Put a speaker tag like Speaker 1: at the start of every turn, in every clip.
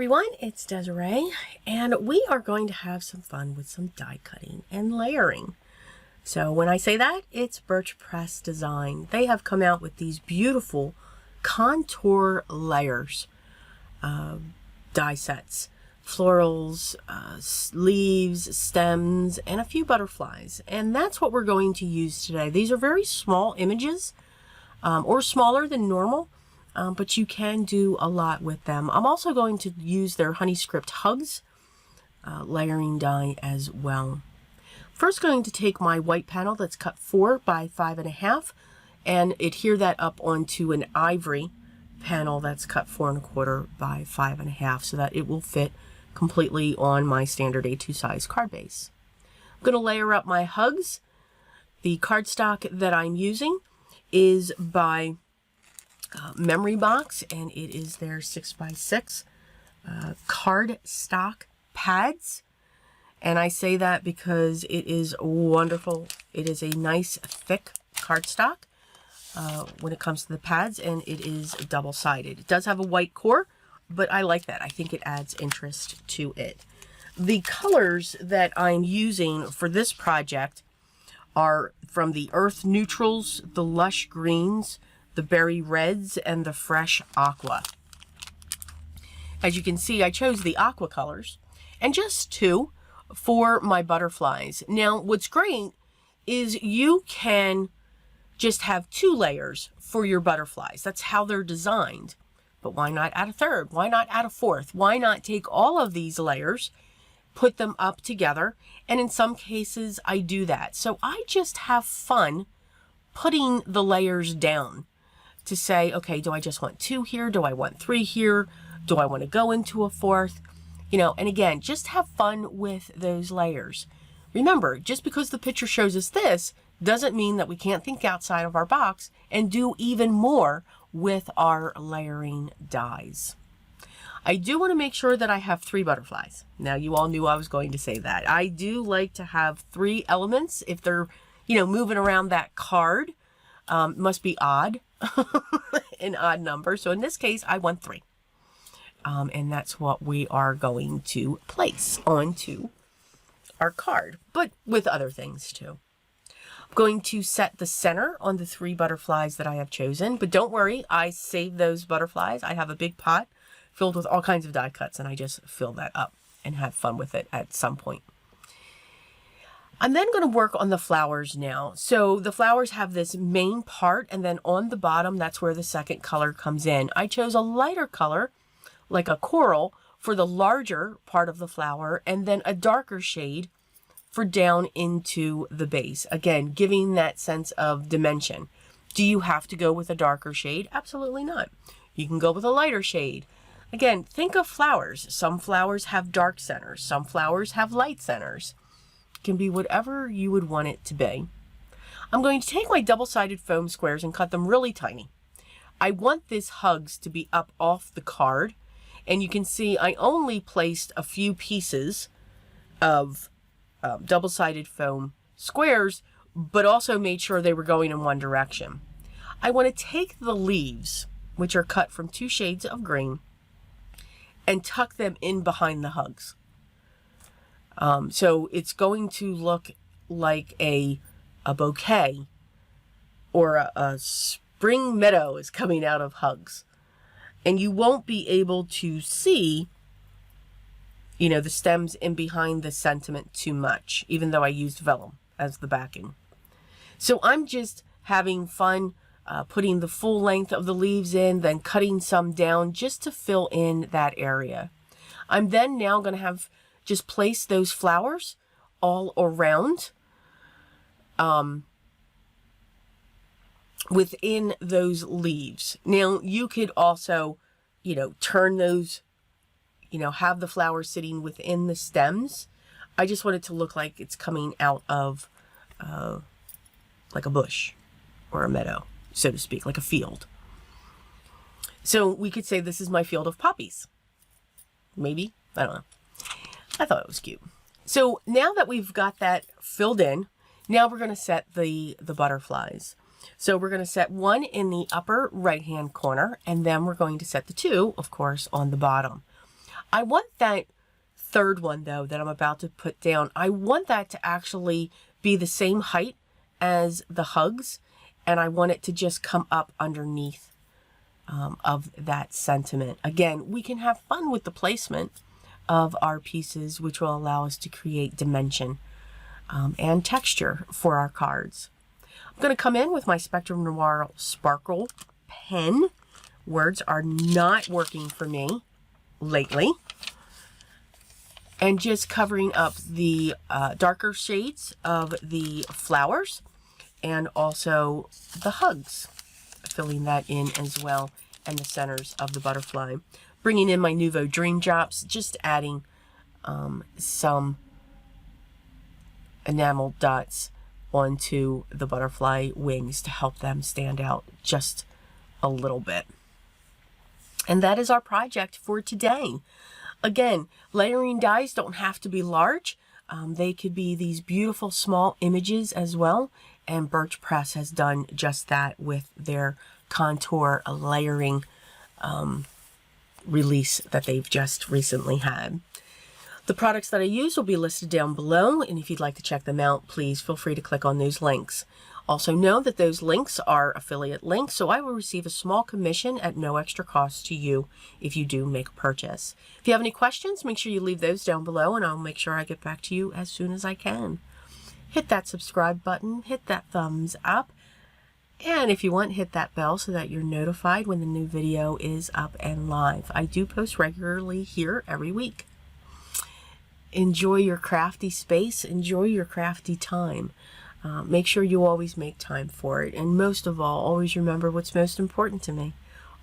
Speaker 1: everyone, it's Desiree, and we are going to have some fun with some die cutting and layering. So when I say that, it's Birch Press Design. They have come out with these beautiful contour layers, die sets, florals, leaves, stems, and a few butterflies. And that's what we're going to use today. These are very small images, or smaller than normal. But you can do a lot with them. I'm also going to use their Honey Script Hugs layering die as well. First, going to take my white panel that's cut 4 by 5.5 and adhere that up onto an ivory panel that's cut 4 1/4 by 5.5 so that it will fit completely on my standard A2 size card base. I'm going to layer up my hugs. The cardstock that I'm using is by Memory Box, and it is their 6x6 cardstock pads. And I say that because it is wonderful. It is a nice thick cardstock when it comes to the pads, and it is double-sided. It does have a white core, but I like that. I think it adds interest to it. The colors that I'm using for this project are from the Earth Neutrals, the Lush Greens, the Berry Reds, and the Fresh Aqua. As you can see, I chose the aqua colors, and just 2 for my butterflies. Now, what's great is you can just have 2 layers for your butterflies. That's how they're designed. But why not add a 3rd? Why not add a 4th? Why not take all of these layers, put them up together? And in some cases, I do that. So I just have fun putting the layers down to say, okay, do I just want 2 here? Do I want 3 here? Do I want to go into a 4th? You know, and again, just have fun with those layers. Remember, just because the picture shows us this doesn't mean that we can't think outside of our box and do even more with our layering dies. I do want to make sure that I have 3 butterflies. Now, you all knew I was going to say that. I do like to have 3 elements if they're, you know, moving around that card. Must be odd, an odd number. So in this case, I want 3. And that's what we are going to place onto our card, but with other things too. I'm going to set the center on the 3 butterflies that I have chosen, but don't worry, I saved those butterflies. I have a big pot filled with all kinds of die cuts, and I just fill that up and have fun with it at some point. I'm then going to work on the flowers now. So the flowers have this main part, and then on the bottom, that's where the second color comes in. I chose a lighter color, like a coral, for the larger part of the flower, and then a darker shade for down into the base. Again, giving that sense of dimension. Do you have to go with a darker shade? Absolutely not. You can go with a lighter shade. Again, think of flowers. Some flowers have dark centers. Some flowers have light centers. Can be whatever you would want it to be. I'm going to take my double-sided foam squares and cut them really tiny. I want this hugs to be up off the card, and you can see I only placed a few pieces of double-sided foam squares, but also made sure they were going in one direction. I want to take the leaves, which are cut from 2 shades of green, and tuck them in behind the hugs. So it's going to look like a bouquet, or a spring meadow is coming out of hugs. And you won't be able to see, you know, the stems in behind the sentiment too much, even though I used vellum as the backing. So I'm just having fun putting the full length of the leaves in, then cutting some down just to fill in that area. I'm then now going to have just place those flowers all around within those leaves. Now, you could also, you know, turn those, you know, have the flowers sitting within the stems. I just want it to look like it's coming out of like a bush or a meadow, so to speak, like a field. So we could say this is my field of poppies. Maybe, I don't know. I thought it was cute. So now that we've got that filled in, now we're going to set the butterflies. So we're going to set one in the upper right-hand corner, and then we're going to set the 2, of course, on the bottom. I want that third one, though, that I'm about to put down. I want that to actually be the same height as the hugs, and I want it to just come up underneath of that sentiment. Again, we can have fun with the placement of our pieces, which will allow us to create dimension and texture for our cards. I'm going to come in with my Spectrum Noir Sparkle pen. Words are not working for me lately. And just covering up the darker shades of the flowers and also the hugs, filling that in as well, and the centers of the butterfly. Bringing in my Nuvo Dream Drops, just adding some enamel dots onto the butterfly wings to help them stand out just a little bit. And that is our project for today. Again, layering dies don't have to be large. They could be these beautiful small images as well. And Birch Press has done just that with their contour layering release that they've just recently had. The products that I use will be listed down below, and if you'd like to check them out, please feel free to click on those links. Also know that those links are affiliate links, so I will receive a small commission at no extra cost to you if you do make a purchase. If you have any questions, make sure you leave those down below, and I'll make sure I get back to you as soon as I can. Hit that subscribe button, hit that thumbs up, and if you want, hit that bell so that you're notified when the new video is up and live. I do post regularly here every week. Enjoy your crafty space, enjoy your crafty time. Make sure you always make time for it. And most of all, always remember what's most important to me.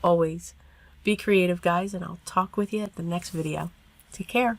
Speaker 1: Always be creative, guys, and I'll talk with you at the next video. Take care.